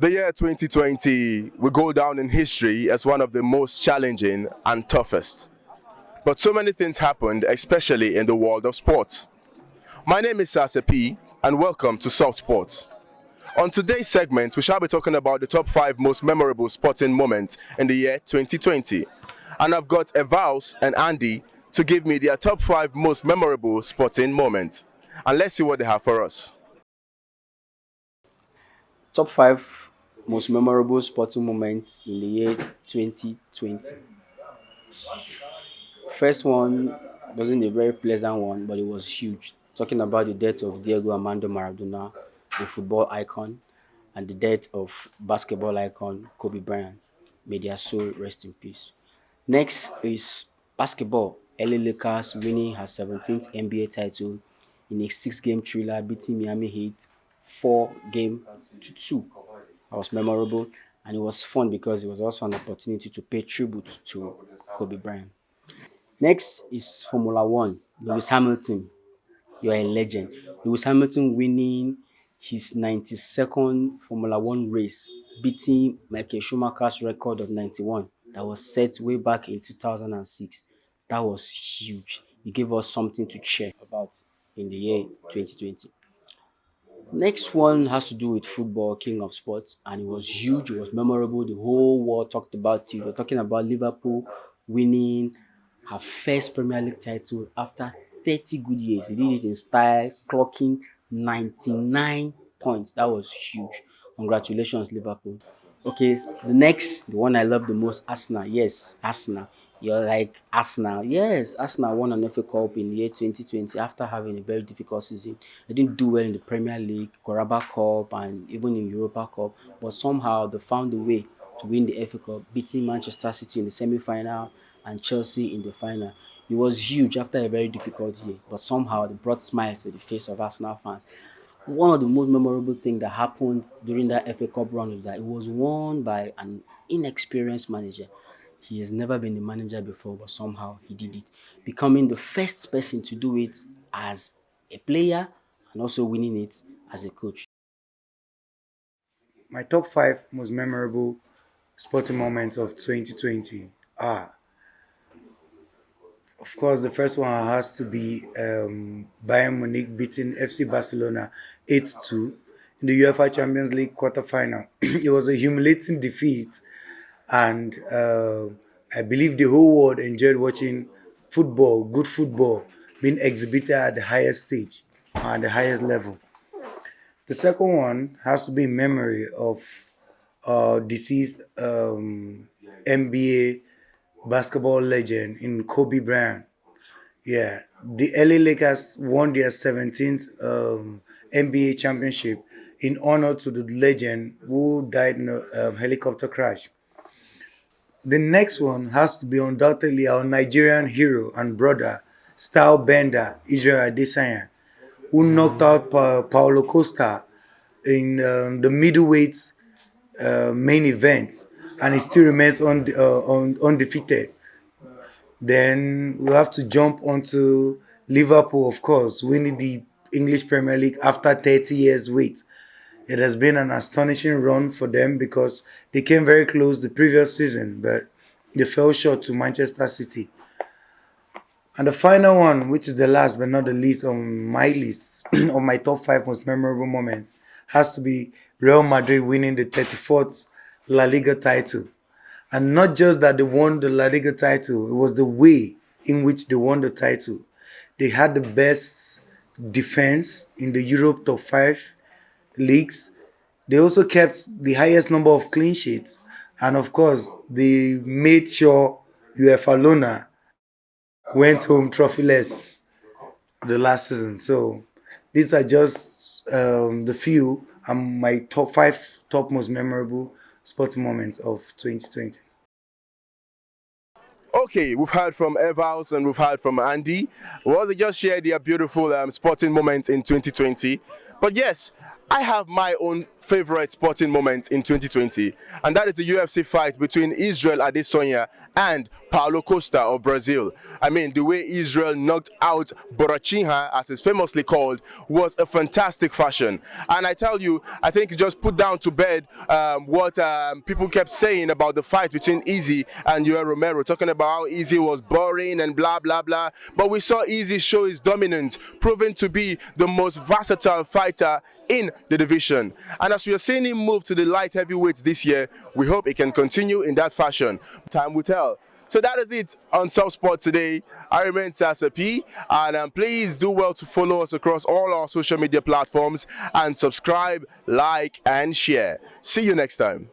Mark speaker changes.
Speaker 1: The year 2020 will go down in history as one of the most challenging and toughest. But so many things happened, especially in the world of sports. My name is Sase and welcome to Soft Sports. On today's segment, we shall be talking about the top 5 most memorable sporting moments in the year 2020. And I've got Evals and Andy to give me their top 5 most memorable sporting moments. And let's see what they have for us.
Speaker 2: Top five most memorable sporting moments in the year 2020. First one wasn't a very pleasant one, but it was huge. Talking about the death of Diego Armando Maradona, the football icon, and the death of basketball icon Kobe Bryant. May their soul rest in peace. Next is basketball. LA Lakers winning her 17th NBA title in a six-game thriller, beating Miami Heat 4-2. That was memorable and it was fun because it was also an opportunity to pay tribute to Kobe Bryant. Next is Formula One. Lewis Hamilton, you are a legend. Lewis Hamilton winning his 92nd Formula One race, beating Michael Schumacher's record of 91 that was set way back in 2006. That was huge. It gave us something to cheer about in the year 2020. Next one has to do with football, king of sports, and it was huge. It was memorable. The whole world talked about it. We're talking about Liverpool winning her first Premier League title after 30 good years. They did it in style, clocking 99 points. That was huge. Congratulations, Liverpool. Okay, the one I love the most, Arsenal. Yes, Arsenal. You're like Arsenal. Yes, Arsenal won an FA Cup in the year 2020 after having a very difficult season. They didn't do well in the Premier League, Carabao Cup, and even in Europa Cup. But somehow they found a way to win the FA Cup, beating Manchester City in the semi-final and Chelsea in the final. It was huge after a very difficult year, but somehow they brought smiles to the face of Arsenal fans. One of the most memorable things that happened during that FA Cup run is that it was won by an inexperienced manager. He has never been a manager before, but somehow he did it, becoming the first person to do it as a player and also winning it as a coach.
Speaker 3: My top five most memorable sporting moments of 2020 are, of course, the first one has to be Bayern Munich beating FC Barcelona 8-2 in the UEFA Champions League quarterfinal. It was a humiliating defeat, and I believe the whole world enjoyed watching football, good football, being exhibited at the highest stage, at the highest level. The second one has to be in memory of deceased NBA basketball legend in Kobe Bryant. Yeah, the LA Lakers won their 17th NBA championship in honor to the legend who died in a helicopter crash. The next one has to be undoubtedly our Nigerian hero and brother, style bender Israel Adesanya, who knocked out Paulo Costa in the middleweight main event, and he still remains undefeated. Then we have to jump onto Liverpool, of course, winning the English Premier League after 30 years wait. It has been an astonishing run for them because they came very close the previous season, but they fell short to Manchester City. And the final one, which is the last but not the least on my list of my top five most memorable moments, has to be Real Madrid winning the 34th La Liga title. And not just that they won the La Liga title, it was the way in which they won the title. They had the best defense in the Europe top five leagues. They also kept the highest number of clean sheets. And of course, they made sure UEFA Lona went home trophyless the last season. So these are just the few and my top five top most memorable sporting moments of 2020.
Speaker 1: Okay, we've heard from Evals and we've heard from Andy. Well, they just shared their beautiful sporting moments in 2020. But yes, I have my own favorite sporting moment in 2020, and that is the UFC fight between Israel Adesanya and Paulo Costa of Brazil. I mean, the way Israel knocked out Borachinha, as it's famously called, was a fantastic fashion. And I tell you, I think it just put down to bed what people kept saying about the fight between Izzy and Yoel Romero, talking about how Izzy was boring and blah, blah, blah. But we saw Izzy show his dominance, proving to be the most versatile fighter in the division. And as we are seeing him move to the light heavyweights this year, we hope it can continue in that fashion. Time will tell. So that is it on South Sport today. I remain Sase P, and please do well to follow us across all our social media platforms and subscribe, like, and share. See you next time.